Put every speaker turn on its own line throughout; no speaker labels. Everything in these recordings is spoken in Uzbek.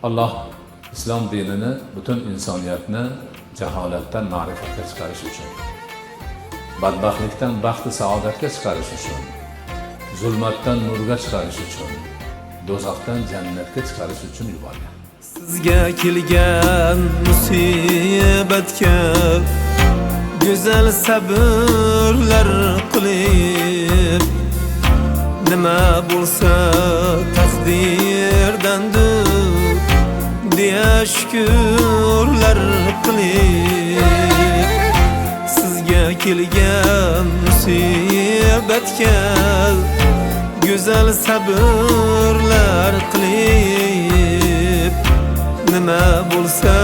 Allah islom dinini butun insoniyatni jaholatdan ma'rifatga chiqarish uchun, badbaxtlikdan baxti saodatga chiqarish uchun, zulmatdan nurga chiqarish uchun, do'zaxdan jannatga chiqarish uchun yuborgan.
Sizga kelgan musibatga go'zal sabrlar qilib, nima bo'lsa taqdirdandir deya shukrlar qilib, sizga kelgan musibatga go'zal sabrlar qilib, nima bo'lsa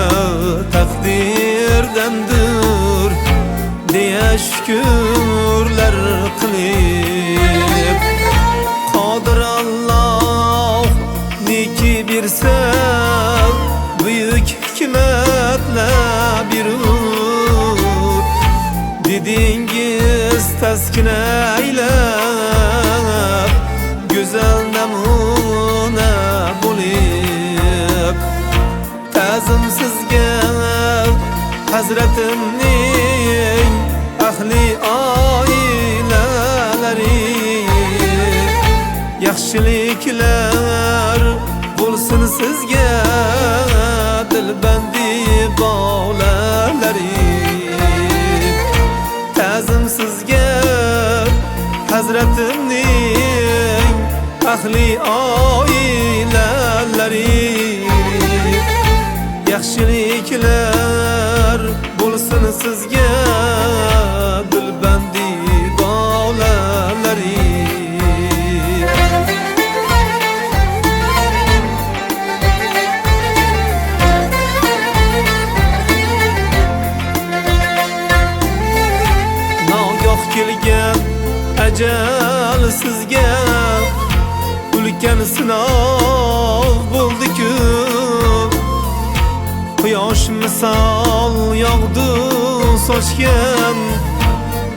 taqdirdandir deya shukrlar qilib, qodir Alloh neki bersa buyuk hikmatlar berur, dedingiz taskin aylab go'zal namuna bo'lib, ta'zim sizga Hazratimning ahli oilalari, yaxshiliklar bo'lsin sizga dilbandi bolalari. Ta'zim sizga Hazratimning ahli oilalari, yaxshiliklar bo'lsin sizga dilbandi bolalari. Nogoh kelgan ajal sizga ulkan sinov bo'ldi-ku, quyosh misol yog'du sochgan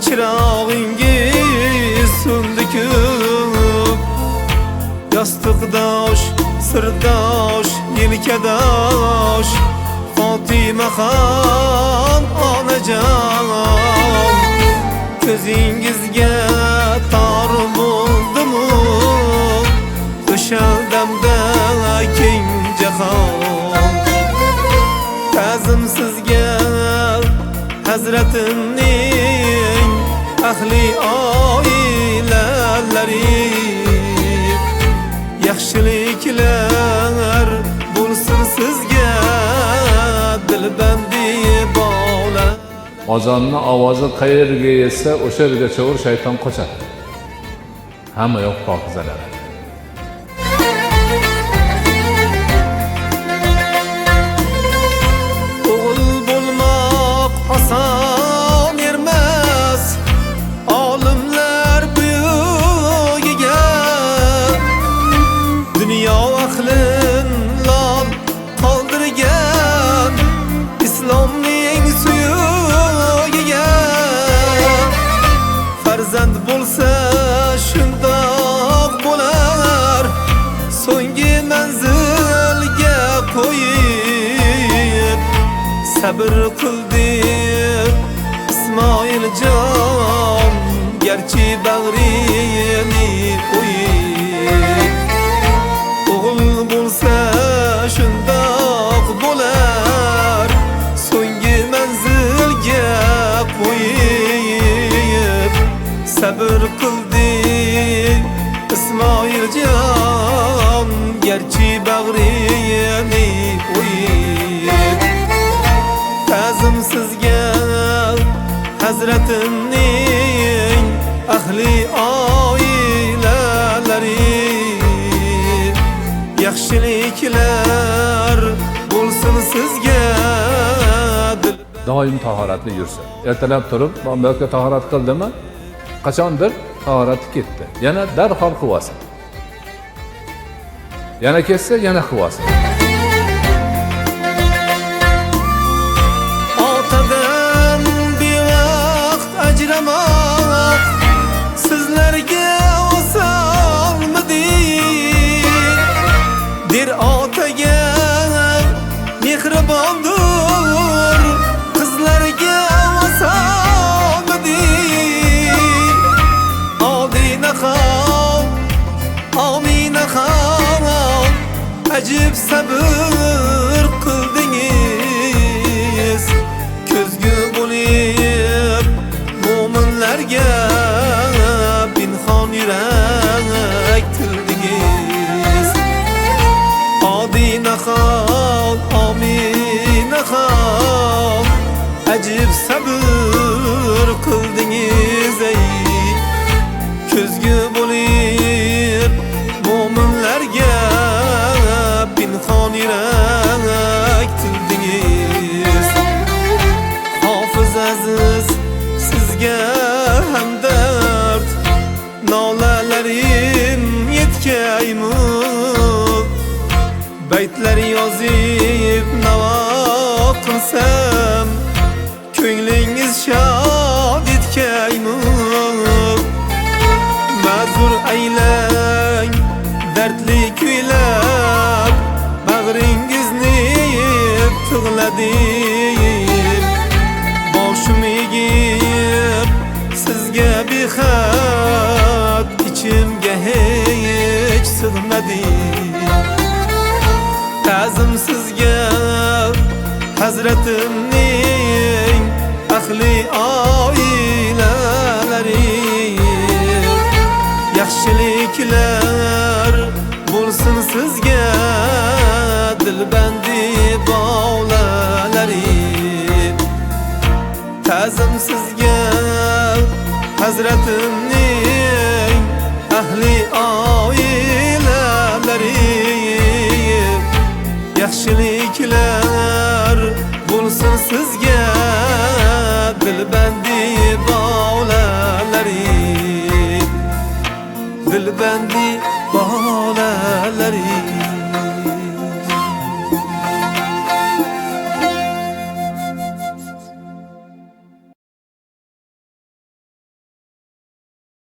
chirog'ingiz so'ndi-ku, yostiqdosh, sirdosh, yelkadosh Fotimaxon onajon, ko'zingizga tor bo'ldimu o'sha damda keng jahon. Ta'zim sizga Hazratimning ahli oilalari, yaxshiliklar bo'lsin sizga dilbandi bola.
Ozonni ovozi qayerga yetsa o'sha yergacha shayton qochadi. Hamma yoq pokizalar.
Oson ermas olimlar buyugiga, dunyo aqlin lol qoldirgan islomning suyugiga. Farzand bo'lsa shundoq bo'lar, so'nggi manzilga qo'yib sabr qildi İsmoiljon, garchi bag'rini qo'yib. O'g'il bo'lsa shundoq bo'lar, so'nggi manzilga qo'yib sabr qildi İsmoiljon, garchi bag'rini qo'yib. Ta'zim sizga Hazratimning ahli oilalari, yaxshiliklar bo'lsin sizga.
Doim tahoratli yursin. Ertalab turib, bu yoqqa tahorat qildimi, qachondir tahorati ketdi, yana darhol qilsin. Yana ketsa, yana qilsin.
Sizlarga osonmidi der otaga Acib sabır qildingiz, ko'zgu bo'lib mo'minlarga pinhon yurak tildingiz. Odinahol, ominahol, acib sabır qildingiz ey, ko'zgu bo'lib mo'minlarga pinhon yurak tildingiz. Hofiz aziz sizga hamdard, nolalarim yetkaymi, baytlar yozib navo qilsam ko'nglingiz shod etkaymi. Ma'zur aylang dardli kuylab, bag'ringizni tig'ladim. Boshim egib sizga behad, ichimga hech sig'madi. Ta'zim sizga Hazratimning ahli oilalari, yaxshiliklar bo'lsin sizga dilbandi bog'lalari. Ta'zim sizga Hazratimning ahli oilalari, yaxshiliklar bo'lsin sizga dilbandi bog'lalari, dilbandi bog'lalari.